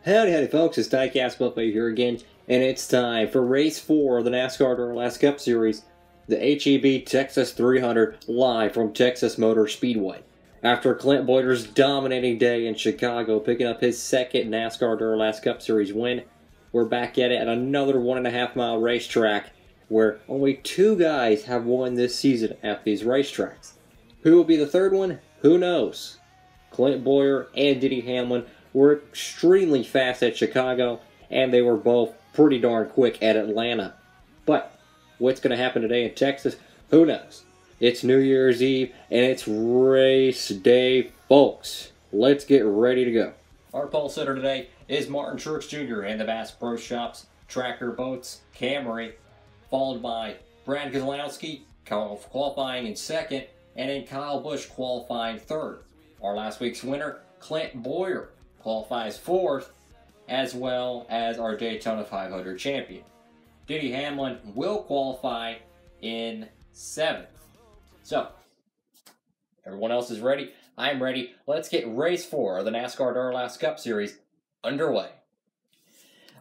Howdy, howdy, folks. It's Diecast Buffet here again, and it's time for Race 4 of the Nascar Duralast Cup Series, the HEB Texas 300, live from Texas Motor Speedway. After Clint Boyder's dominating day in Chicago, picking up his second NASCAR Duralast Cup Series win, we're back at it at another 1.5 mile racetrack, where only two guys have won this season at these racetracks. Who will be the third one? Who knows? Clint Bowyer and Denny Hamlin were extremely fast at Chicago, and they were both pretty darn quick at Atlanta. But what's going to happen today in Texas? Who knows? It's New Year's Eve, and it's race day, folks. Let's get ready to go. Our pole sitter today is Martin Truex Jr. and the Bass Pro Shops Tracker Boats Camry, followed by Brad Keselowski qualifying in second, and then Kyle Busch qualifying third. Our last week's winner, Clint Bowyer, qualifies fourth, as well as our Daytona 500 champion. Denny Hamlin will qualify in seventh. So, everyone else is ready. I'm ready. Let's get race 4 of the NASCAR Duralast Cup Series underway.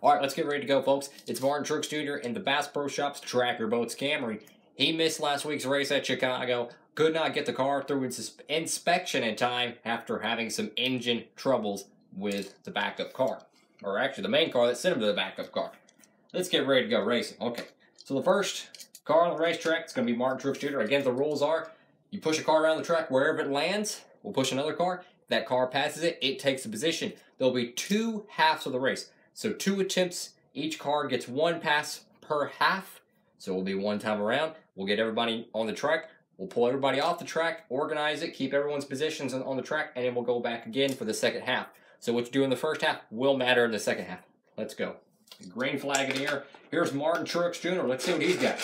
All right, let's get ready to go, folks. It's Martin Truex Jr. in the Bass Pro Shops Tracker Boats Camry. He missed last week's race at Chicago. Could not get the car through its inspection in time after having some engine troubles with the backup car. Or actually, the main car that sent him to the backup car. Let's get ready to go racing. Okay, so the first car on the racetrack is going to be Martin Truex Jr. Again, the rules are, you push a car around the track, wherever it lands, we'll push another car. If that car passes it, it takes a position. There'll be 2 halves of the race. So 2 attempts, each car gets 1 pass per half. So it'll be 1 time around. We'll get everybody on the track. We'll pull everybody off the track, organize it, keep everyone's positions on the track, and then we'll go back again for the second half. So what you do in the first half will matter in the second half. Let's go. Green flag in the air. Here's Martin Truex Jr. Let's see what he's got.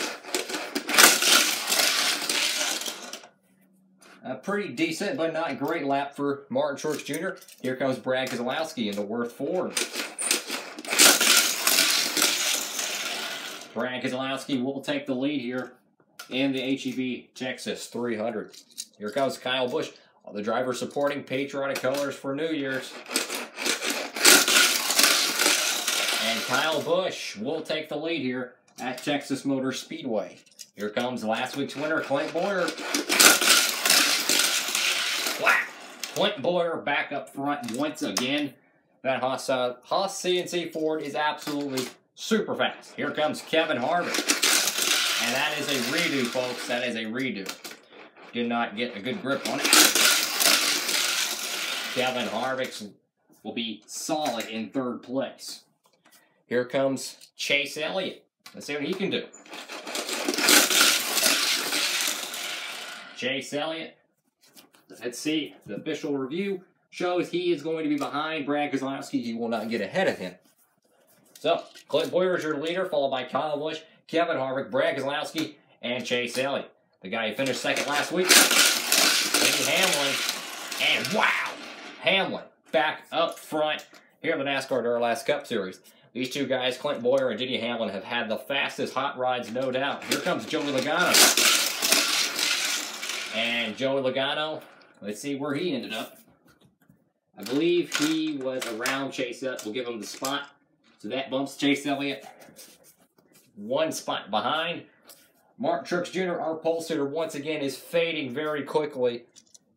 A pretty decent but not great lap for Martin Truex Jr. Here comes Brad Keselowski in the Worth Ford. Brad Keselowski will take the lead here in the HEB Texas 300. Here comes Kyle Busch. All the drivers supporting patriotic colors for New Year's. And Kyle Busch will take the lead here at Texas Motor Speedway. Here comes last week's winner, Clint Bowyer. Wow! Clint Bowyer back up front once again. That Haas CNC Ford is absolutely super fast. Here comes Kevin Harvick. And that is a redo, folks. That is a redo. Did not get a good grip on it. Kevin Harvick will be solid in third place. Here comes Chase Elliott. Let's see what he can do. Chase Elliott. Let's see. The official review shows he is going to be behind Brad Keselowski. He will not get ahead of him. So, Clint Bowyer is your leader, followed by Kyle Busch, Kevin Harvick, Brad Keselowski, and Chase Elliott. The guy who finished second last week, Denny Hamlin. And wow! Hamlin back up front here in the NASCAR Duralast Cup Series. These two guys, Clint Bowyer and Denny Hamlin, have had the fastest hot rides, no doubt. Here comes Joey Logano. And Joey Logano, let's see where he ended up. I believe he was around Chase Elliott. We'll give him the spot. So that bumps Chase Elliott 1 spot behind. Martin Truex Jr., our pole sitter, once again is fading very quickly.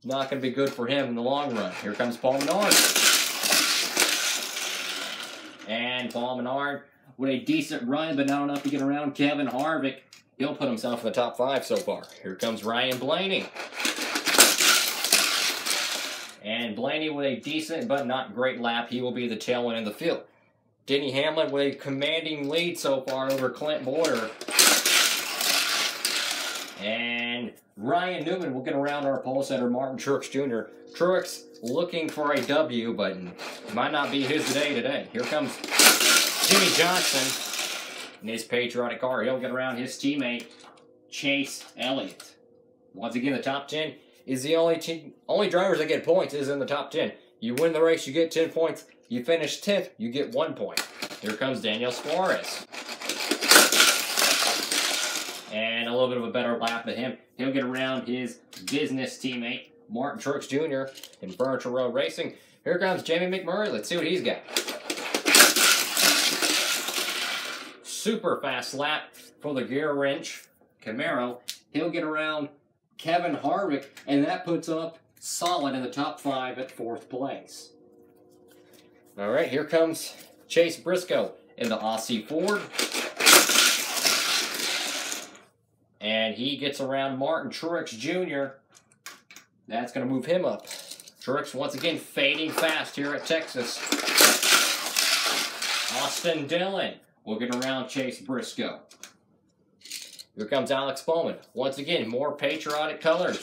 Not going to be good for him in the long run. Here comes Paul Menard. And Paul Menard with a decent run, but not enough to get around Kevin Harvick. He'll put himself in the top 5 so far. Here comes Ryan Blaney. And Blaney with a decent but not great lap. He will be the tailwind in the field. Denny Hamlin with a commanding lead so far over Clint Bowyer. And Ryan Newman will get around our pole setter, Martin Truex Jr. Truex looking for a W, but it might not be his day today. Here comes Jimmy Johnson in his patriotic car. He'll get around his teammate, Chase Elliott. Once again, the top 10 is the only drivers that get points is in the top 10. You win the race, you get 10 points. You finish 10th, you get 1 point. Here comes Daniel Suarez. And a little bit of a better lap than him. He'll get around his business teammate, Martin Truex Jr. in Furniture Road Racing. Here comes Jamie McMurray. Let's see what he's got. super fast lap for the gear wrench Camaro. He'll get around Kevin Harvick, and that puts him up solid in the top 5 at 4th place. All right, here comes Chase Briscoe in the Aussie Ford. And he gets around Martin Truex Jr. That's going to move him up. Truex once again fading fast here at Texas. Austin Dillon will get around Chase Briscoe. Here comes Alex Bowman. Once again, more patriotic colors.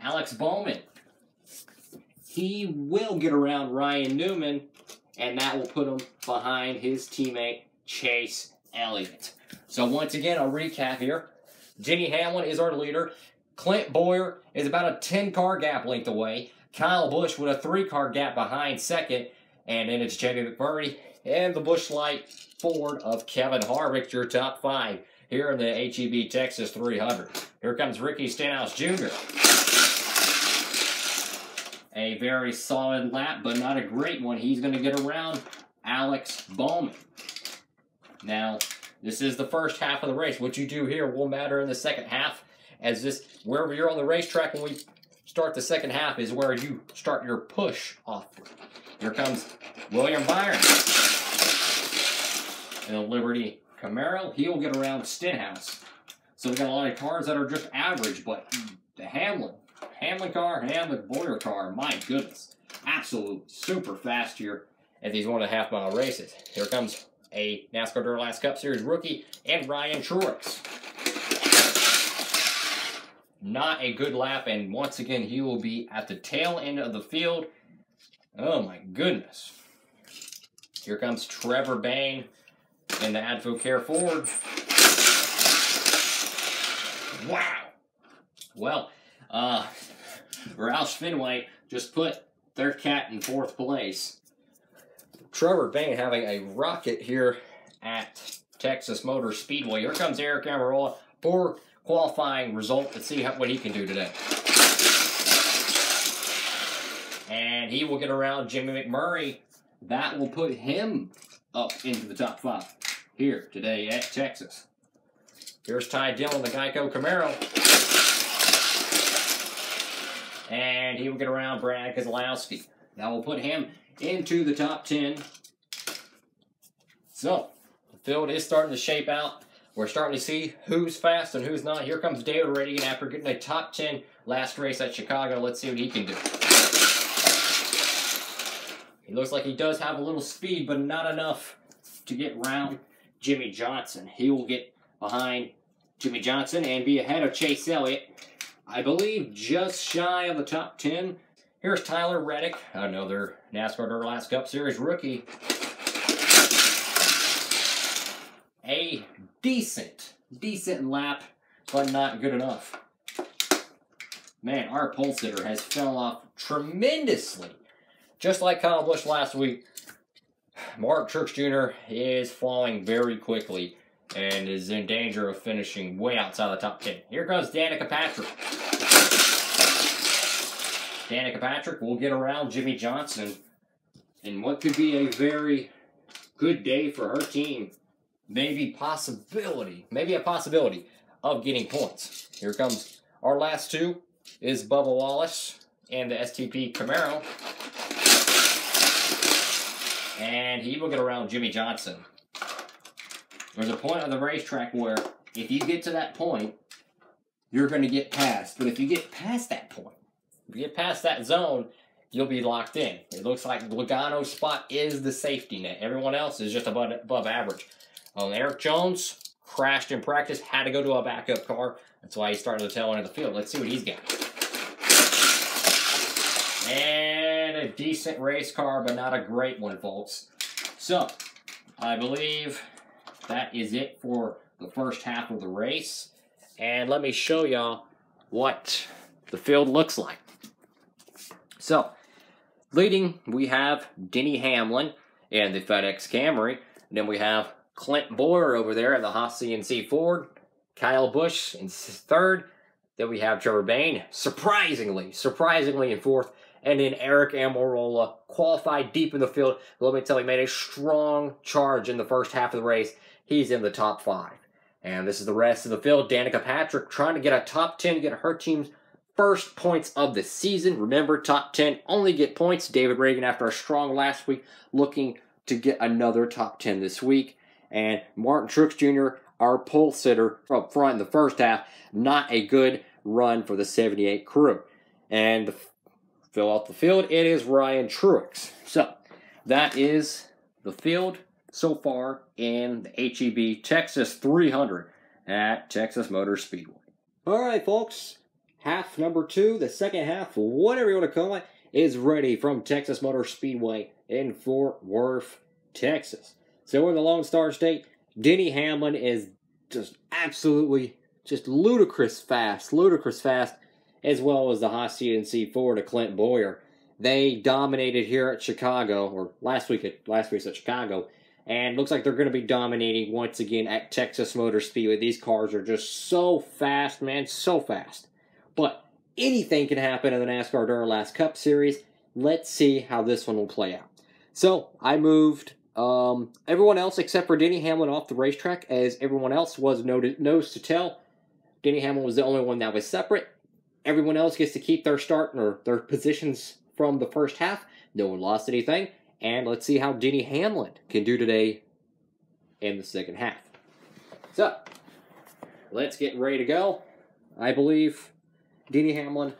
Alex Bowman. He will get around Ryan Newman, and that will put him behind his teammate Chase Elliott. So once again, I'll recap here. Denny Hamlin is our leader. Clint Bowyer is about a 10-car gap length away. Kyle Busch with a 3-car gap behind second. And then it's Jamie McMurray and the Busch Light Ford of Kevin Harvick, your top 5 here in the HEB Texas 300. Here comes Ricky Stenhouse Jr. A very solid lap, but not a great one. He's going to get around Alex Bowman. Now, this is the first half of the race. What you do here will matter in the second half, as this, wherever you're on the racetrack when we start the second half is where you start your push off. Here comes William Byron. And the Liberty Camaro, he will get around Stenhouse. So we've got a lot of cars that are just average, but the Hamlin car and the Bowyer car, my goodness. Absolute super fast here at these 1.5 mile races. Here comes a NASCAR Duralast Cup Series rookie and Ryan Truex. Not a good lap, and once again, he will be at the tail end of the field. Oh my goodness. Here comes Trevor Bayne in the Advocare Ford. Wow. Well, Roush Fenway just put their cat in 4th place. Trevor Bayne having a rocket here at Texas Motor Speedway. Here comes Eric Almirola. Poor qualifying result. Let's see what he can do today. And he will get around Jimmy McMurray. That will put him up into the top 5 here today at Texas. Here's Ty Dillon, the Geico Camaro. And he will get around Brad Keselowski. That will put him into the top 10. So, the field is starting to shape out. We're starting to see who's fast and who's not. Here comes David Radigan after getting a top 10 last race at Chicago. Let's see what he can do. He looks like he does have a little speed, but not enough to get around Jimmy Johnson. He will get behind Jimmy Johnson and be ahead of Chase Elliott. I believe just shy of the top 10. Here's Tyler Reddick, another NASCAR Duralast Cup Series rookie. A decent lap, but not good enough. Man, our pole sitter has fell off tremendously. Just like Kyle Busch last week, Martin Truex Jr. is falling very quickly and is in danger of finishing way outside the top 10. Here comes Danica Patrick. Danica Patrick will get around Jimmy Johnson in what could be a very good day for her team. Maybe a possibility of getting points. Here comes our last two is Bubba Wallace and the STP Camaro. And he will get around Jimmy Johnson. There's a point on the racetrack where if you get to that point, you're going to get passed. But if you get past that point, if you get past that zone, you'll be locked in. It looks like Logano's spot is the safety net. Everyone else is just above average. Eric Jones crashed in practice, had to go to a backup car. That's why he's starting to tail end of the field. Let's see what he's got. And a decent race car, but not a great one, folks. So, I believe that is it for the first half of the race. And let me show y'all what the field looks like. So, leading, we have Denny Hamlin in the FedEx Camry. Then we have Clint Bowyer over there in the Haas CNC Ford. Kyle Busch in 3rd. Then we have Trevor Bayne, surprisingly in 4th. And then Eric Almirola qualified deep in the field. Let me tell you, made a strong charge in the first half of the race. He's in the top 5. And this is the rest of the field. Danica Patrick trying to get a top 10 to get her team's first points of the season. Remember, top 10 only get points. David Reagan, after a strong last week, looking to get another top 10 this week. And Martin Truex Jr., our pole sitter up front in the first half, not a good run for the 78 crew. And to fill out the field, it is Ryan Truex. So, that is the field so far in the HEB Texas 300 at Texas Motor Speedway. All right, folks. Half number 2, the second half, whatever you want to call it, is ready from Texas Motor Speedway in Fort Worth, Texas. So in the Lone Star State, Denny Hamlin is just absolutely just ludicrous fast, as well as the Haas CNC Ford of Clint Boyer. They dominated here at Chicago, or last week at Chicago, and looks like they're going to be dominating once again at Texas Motor Speedway. These cars are just so fast, man, so fast. But anything can happen in the NASCAR Duralast Cup Series. Let's see how this one will play out. So, I moved everyone else except for Denny Hamlin off the racetrack, as everyone else was nose to tail. Denny Hamlin was the only one that was separate. Everyone else gets to keep their start or their positions from the first half. No one lost anything. And let's see how Denny Hamlin can do today in the second half. So, let's get ready to go. I believe Denny Hamlin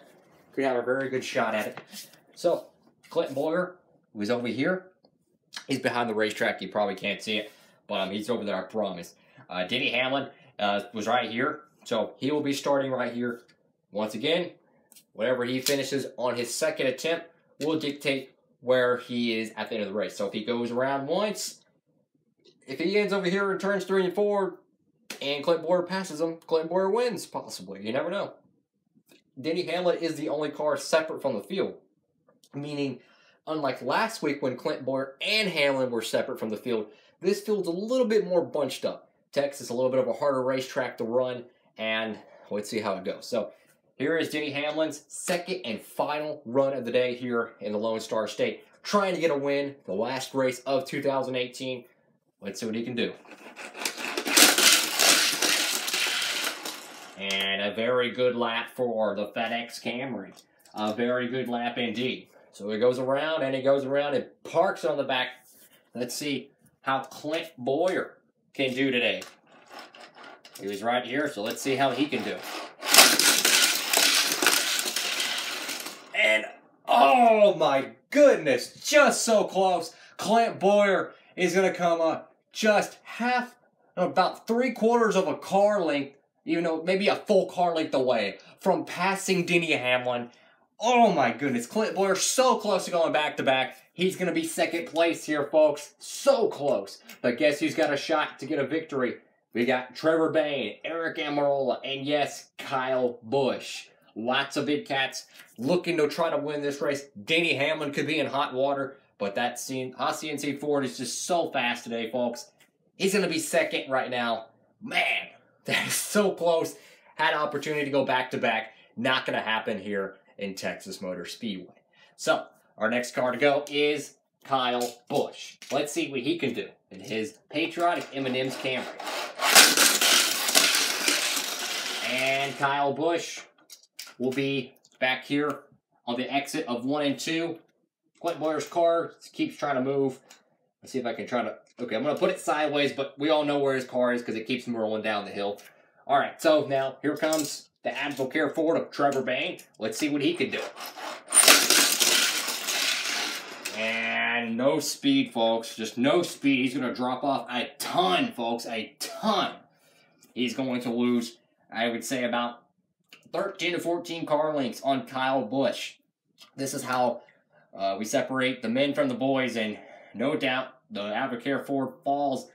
could have a very good shot at it. So, Clinton Boyer, who's over here, he's behind the racetrack. You probably can't see it, but he's over there, I promise. Denny Hamlin was right here, so he will be starting right here. Once again, whatever he finishes on his second attempt will dictate where he is at the end of the race. So if he goes around once, if he ends over here and turns 3 and 4, and Clinton Boyer passes him, Clinton Boyer wins, possibly. You never know. Denny Hamlin is the only car separate from the field, meaning, unlike last week when Clinton Boyer and Hamlin were separate from the field, this field's a little bit more bunched up. Texas, a little bit of a harder racetrack to run, and let's see how it goes. So, here is Denny Hamlin's second and final run of the day here in the Lone Star State, trying to get a win, the last race of 2018. Let's see what he can do. And a very good lap for the FedEx Camry. A very good lap indeed. So he goes around and he goes around and parks on the back. Let's see how Clint Boyer can do today. He was right here, so let's see how he can do. And, oh my goodness, just so close. Clint Boyer is going to come up just about 3/4 of a car length, even though maybe a full car length away from passing Denny Hamlin. Oh my goodness, Clint Boyer so close to going back-to-back. He's going to be second place here, folks. So close. But guess who's got a shot to get a victory? We got Trevor Bayne, Eric Almirola, and yes, Kyle Busch. Lots of big cats looking to try to win this race. Denny Hamlin could be in hot water, but that CNC Ford is just so fast today, folks. He's going to be second right now. Man, that is so close. Had an opportunity to go back-to-back. Not going to happen here in Texas Motor Speedway. So, our next car to go is Kyle Busch. Let's see what he can do in his patriotic M&M's Camry. And Kyle Busch will be back here on the exit of 1 and 2. Clint Boyer's car keeps trying to move. Let's see if I can try to... Okay, I'm going to put it sideways, but we all know where his car is because it keeps him rolling down the hill. All right, so now here comes the Advocare Ford of Trevor Bayne. Let's see what he can do. And no speed, folks. Just no speed. He's going to drop off a ton, folks. A ton. He's going to lose, I would say, about 13 to 14 car lengths on Kyle Busch. This is how we separate the men from the boys, and no doubt the Advocare Ford falls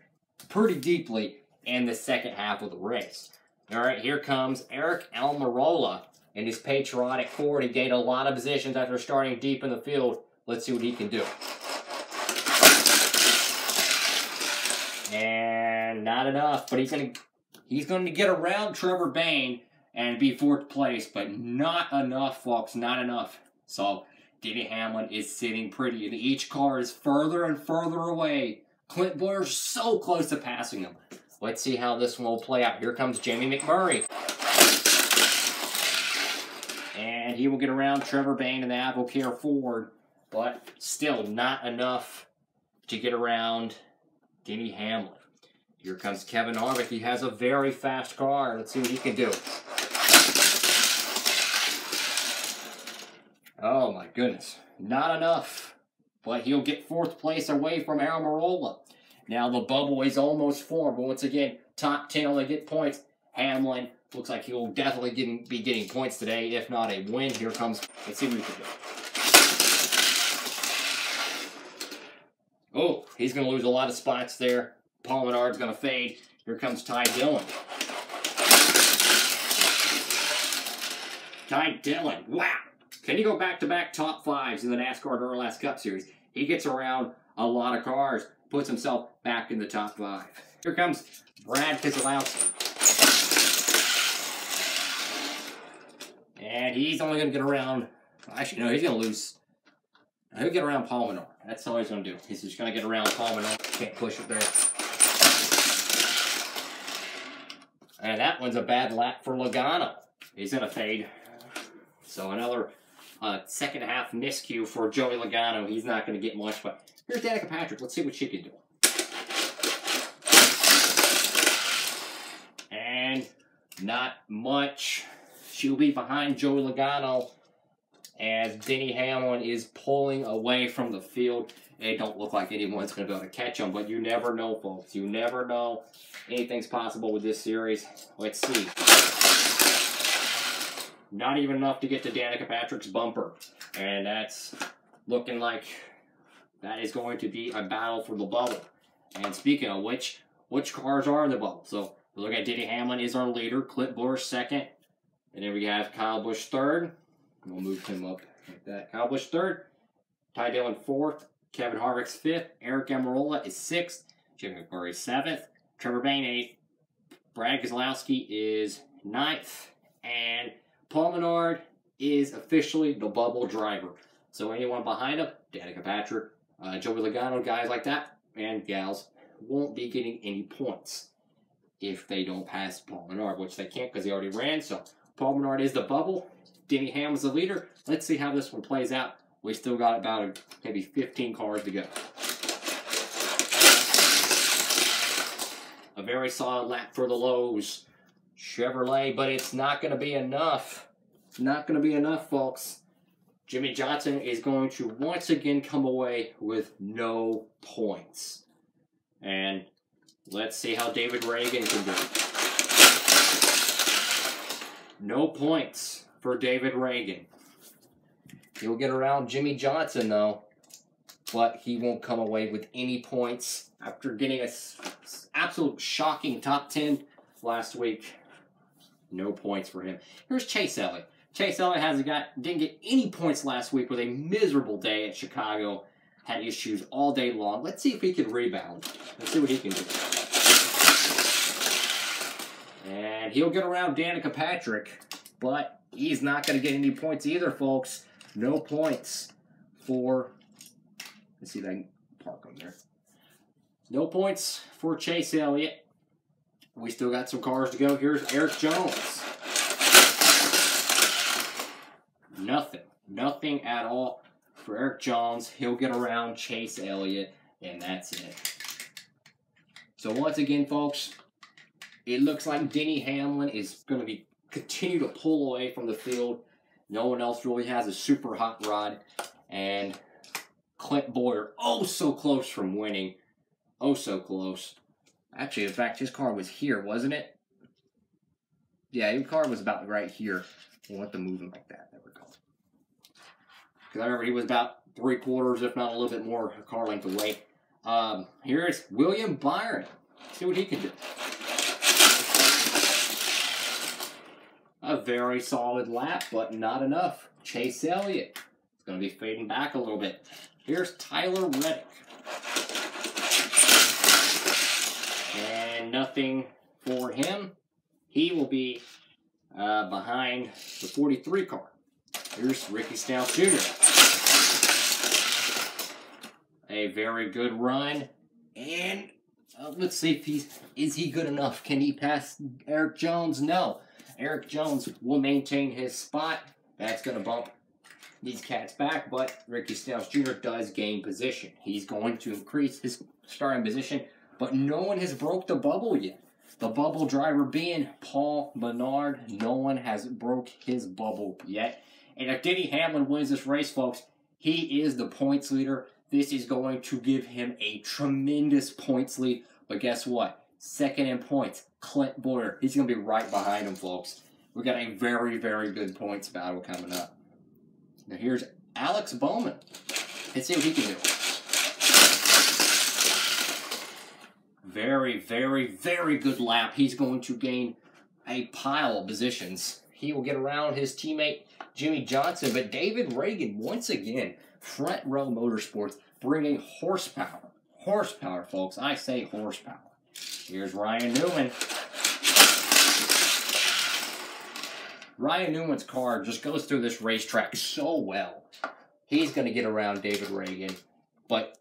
pretty deeply in the second half of the race. All right, here comes Eric Almirola in his patriotic Ford. He gained a lot of positions after starting deep in the field. Let's see what he can do. And not enough, but he's going to get around Trevor Bayne and be 4th place, but not enough, folks, not enough. So Denny Hamlin is sitting pretty, and each car is further and further away. Clint Bowyer's so close to passing him. Let's see how this one will play out. Here comes Jamie McMurray. And he will get around Trevor Bayne and the AdvoCare Ford, but still not enough to get around Denny Hamlin. Here comes Kevin Harvick. He has a very fast car. Let's see what he can do. Oh my goodness. Not enough. But he'll get 4th place away from Almirola. Now the bubble is almost formed. But once again, top 10 only get points. Hamlin looks like he'll definitely be getting points today, if not a win. Here comes. Let's see what he can do. Oh, he's going to lose a lot of spots there. Paul Menard's going to fade. Here comes Ty Dillon. Ty Dillon. Wow. Can he go back-to-back top 5s in the NASCAR Duralast Cup Series? He gets around a lot of cars, puts himself back in the top 5. Here comes Brad Keselowski. And he's only going to get around, actually, no, he's going to lose. He'll get around Paul Menard. That's all he's going to do. He's just going to get around Paul Menard. Can't push it there. And that one's a bad lap for Logano. He's going to fade. So another second half miscue for Joey Logano. He's not going to get much, but here's Danica Patrick. Let's see what she can do. And not much. She'll be behind Joey Logano as Denny Hamlin is pulling away from the field. It don't look like anyone's going to be able to catch him, but you never know, folks. You never know. Anything's possible with this series. Let's see. Not even enough to get to Danica Patrick's bumper. And that's looking like that is going to be a battle for the bubble. And speaking of which cars are in the bubble? So we look at Denny Hamlin is our leader. Clint Bowyer's second. And then we have Kyle Busch third. We'll move him up like that. Kyle Busch third. Ty Dillon fourth. Kevin Harvick's fifth. Eric Almirola is sixth. Jim McMurray seventh. Trevor Bayne eighth. Brad Keselowski is ninth. And Paul Menard is officially the bubble driver. So anyone behind him, Danica Patrick, Joey Logano, guys like that, and gals, won't be getting any points if they don't pass Paul Menard, which they can't because he already ran. So Paul Menard is the bubble. Denny Hamlin's the leader. Let's see how this one plays out. We still got about maybe 15 cars to go. A very solid lap for the Lowe's Chevrolet, but it's not going to be enough. It's not going to be enough, folks. Jimmy Johnson is going to once again come away with no points. And let's see how David Reagan can do. No points for David Reagan. He'll get around Jimmy Johnson, though, but he won't come away with any points after getting an absolute shocking top 10 last week. No points for him. Here's Chase Elliott. Chase Elliott didn't get any points last week with a miserable day at Chicago. Had issues all day long. Let's see if he can rebound. Let's see what he can do. And he'll get around Danica Patrick, but he's not going to get any points either, folks. No points for, let's see if I can park him there. No points for Chase Elliott. We still got some cars to go. Here's Eric Jones. Nothing. Nothing at all for Eric Jones. He'll get around Chase Elliott, and that's it. So once again, folks, it looks like Denny Hamlin is going to continue to pull away from the field. No one else really has a super hot rod. And Clint Bowyer, oh so close from winning. Oh so close. Actually, in fact, his car was here, wasn't it? Yeah, his car was about right here. We'll have to move him like that. There we go. Because I remember he was about 3/4, if not a little bit more, a car length away. Here's William Byron. See what he can do. A very solid lap, but not enough. Chase Elliott is going to be fading back a little bit. Here's Tyler Reddick. And nothing for him. He will be behind the 43 car. Here's Ricky Stenhouse Jr. a very good run. And let's see if is he good enough? Can he pass Eric Jones? No. Eric Jones will maintain his spot. That's going to bump these cats back, but Ricky Stenhouse Jr. does gain position. He's going to increase his starting position, but no one has broke the bubble yet. The bubble driver being Paul Menard. No one has broke his bubble yet. And if Denny Hamlin wins this race, folks, he is the points leader. This is going to give him a tremendous points lead. But guess what? Second in points, Clint Boyer. He's going to be right behind him, folks. We got a very, very good points battle coming up. Now here's Alex Bowman. Let's see what he can do. Very, very, very good lap. He's going to gain a pile of positions. He will get around his teammate Jimmy Johnson, but David Reagan, once again, Front Row Motorsports, bringing horsepower. Horsepower, folks. I say horsepower. Here's Ryan Newman. Ryan Newman's car just goes through this racetrack so well. He's going to get around David Reagan, but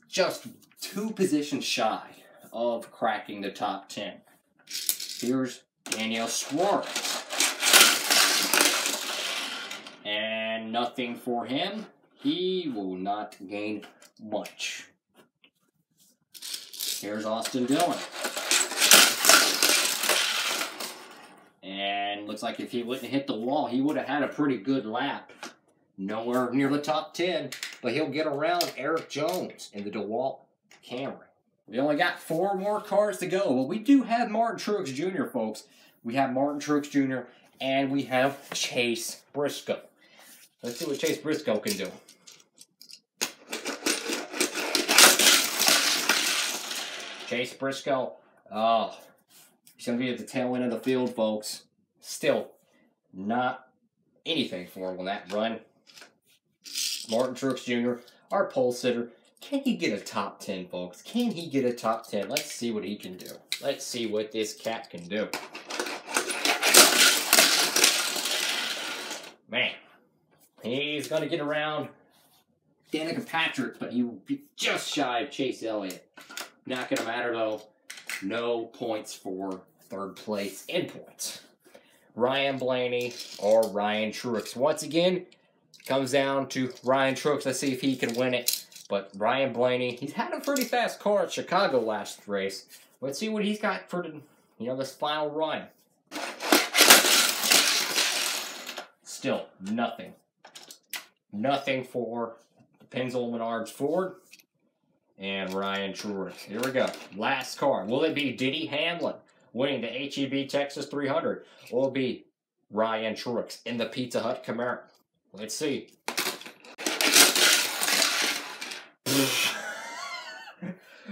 just 2 positions shy of cracking the top 10. Here's Daniel Suarez. And nothing for him. He will not gain much. Here's Austin Dillon. And looks like if he wouldn't hit the wall, he would have had a pretty good lap. Nowhere near the top 10, but he'll get around Eric Jones in the DeWalt Camry. We only got 4 more cars to go. Well, we do have Martin Truex Jr., folks. We have Martin Truex Jr., and we have Chase Briscoe. Let's see what Chase Briscoe can do. Chase Briscoe, he's going to be at the tail end of the field, folks. Still, not anything for him on that run. Martin Truex Jr., our pole sitter. Can he get a top 10, folks? Can he get a top 10? Let's see what he can do. Let's see what this cat can do. Man, he's going to get around Danica Patrick, but he will be just shy of Chase Elliott. Not going to matter, though. No points for third place in points. Ryan Blaney or Ryan Truex. Once again, comes down to Ryan Truex. Let's see if he can win it. But Ryan Blaney, he's had a pretty fast car at Chicago last race. Let's see what he's got for the, this final run. Still, nothing. Nothing for Pennzoil Menards Ford and Ryan Truex. Here we go. Last car. Will it be Denny Hamlin winning the HEB Texas 300? Or will it be Ryan Truex in the Pizza Hut Camaro? Let's see.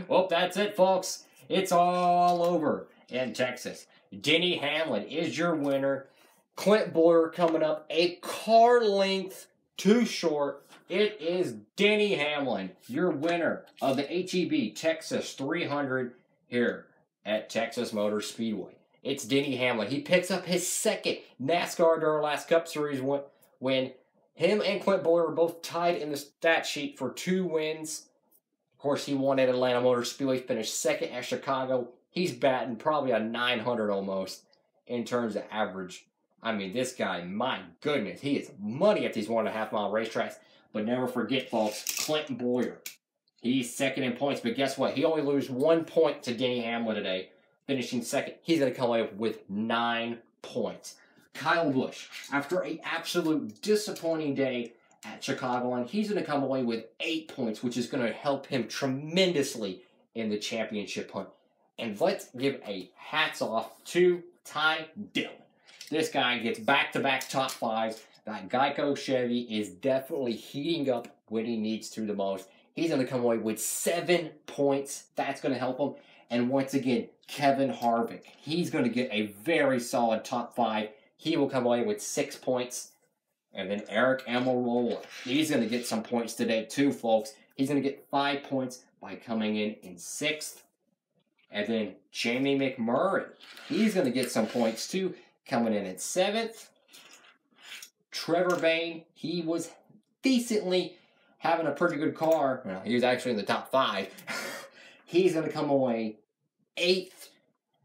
Well, that's it, folks. It's all over in Texas. Denny Hamlin is your winner. Clint Boyer coming up a car length too short. It is Denny Hamlin, your winner of the HEB Texas 300 here at Texas Motor Speedway. It's Denny Hamlin. He picks up his second NASCAR Duralast Cup Series win. Him and Clint Boyer are both tied in the stat sheet for 2 wins. Of course, he won at Atlanta Motor Speedway, finished second at Chicago. He's batting probably a 900 almost in terms of average. I mean, this guy, my goodness, he is money at these 1.5 mile racetracks. But never forget, folks, Clint Boyer. He's second in points, but guess what? He only loses 1 point to Denny Hamlin today, finishing second. He's going to come away with 9 points. Kyle Busch, after an absolute disappointing day at Chicagoland, he's going to come away with 8 points, which is going to help him tremendously in the championship hunt. And let's give a hats off to Ty Dillon. This guy gets back-to-back top 5s. That Geico Chevy is definitely heating up when he needs to the most. He's going to come away with 7 points. That's going to help him. And once again, Kevin Harvick. He's going to get a very solid top 5. He will come away with 6 points. And then Eric Almirola. He's going to get some points today too, folks. He's going to get 5 points by coming in 6th. And then Jamie McMurray. He's going to get some points too, coming in at 7th. Trevor Bayne, he was decently having a pretty good car. Well, he was actually in the top 5. He's going to come away 8th.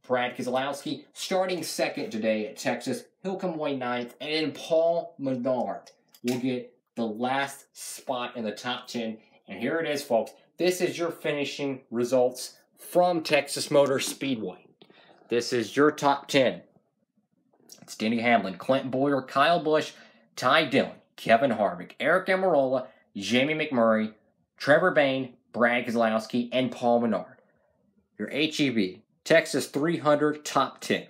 Brad Keselowski starting 2nd today at Texas. He'll come away 9th. And then Paul Menard will get the last spot in the top 10. And here it is, folks. This is your finishing results from Texas Motor Speedway. This is your top 10. It's Denny Hamlin, Clint Bowyer, Kyle Busch, Ty Dillon, Kevin Harvick, Eric Almirola, Jamie McMurray, Trevor Bayne, Brad Keselowski, and Paul Menard. Your HEB Texas 300 top 10.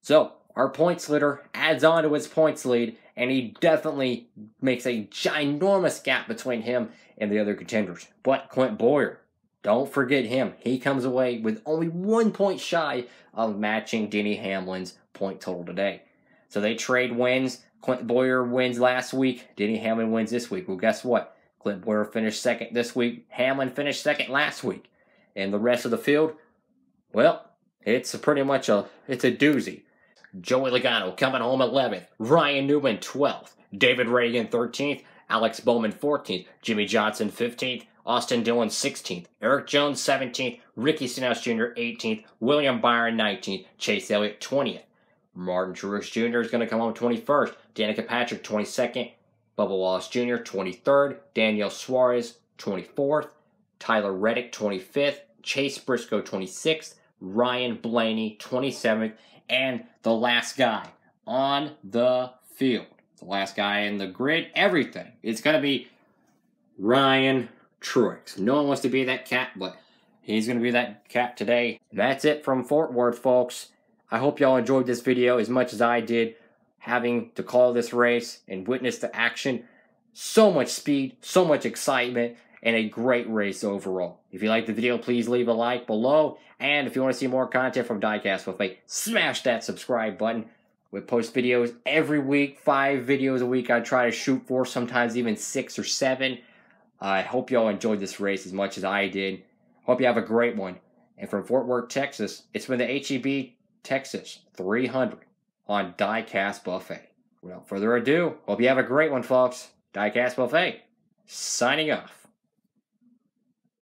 So, our points leader adds on to his points lead, and he definitely makes a ginormous gap between him and the other contenders. But Clint Bowyer, don't forget him. He comes away with only 1 point shy of matching Denny Hamlin's point total today. So they trade wins. Clint Bowyer wins last week. Denny Hamlin wins this week. Well, guess what? Clint Bowyer finished 2nd this week. Hamlin finished 2nd last week. And the rest of the field, well, it's pretty much a doozy. Joey Logano coming home 11th. Ryan Newman 12th. David Reagan 13th. Alex Bowman 14th. Jimmy Johnson 15th. Austin Dillon 16th. Eric Jones 17th. Ricky Stenhouse Jr. 18th. William Byron 19th. Chase Elliott 20th. Martin Truex Jr. is going to come home 21st. Danica Patrick 22nd. Bubba Wallace Jr. 23rd. Daniel Suarez 24th. Tyler Reddick 25th. Chase Briscoe 26th. Ryan Blaney 27th. And the last guy on the field. The last guy in the grid. Everything. It's going to be Ryan Truex. No one wants to be that cat, but he's going to be that cat today. That's it from Fort Worth, folks. I hope y'all enjoyed this video as much as I did, having to call this race and witness the action. So much speed, so much excitement, and a great race overall. If you liked the video, please leave a like below. And if you want to see more content from Diecast with me, smash that subscribe button. We post videos every week, 5 videos a week I try to shoot for, sometimes even 6 or 7. I hope y'all enjoyed this race as much as I did. Hope you have a great one. And from Fort Worth, Texas, it's been the HEB Texas 300 on Diecast Buffet. Without further ado, hope you have a great one, folks. Diecast Buffet, signing off.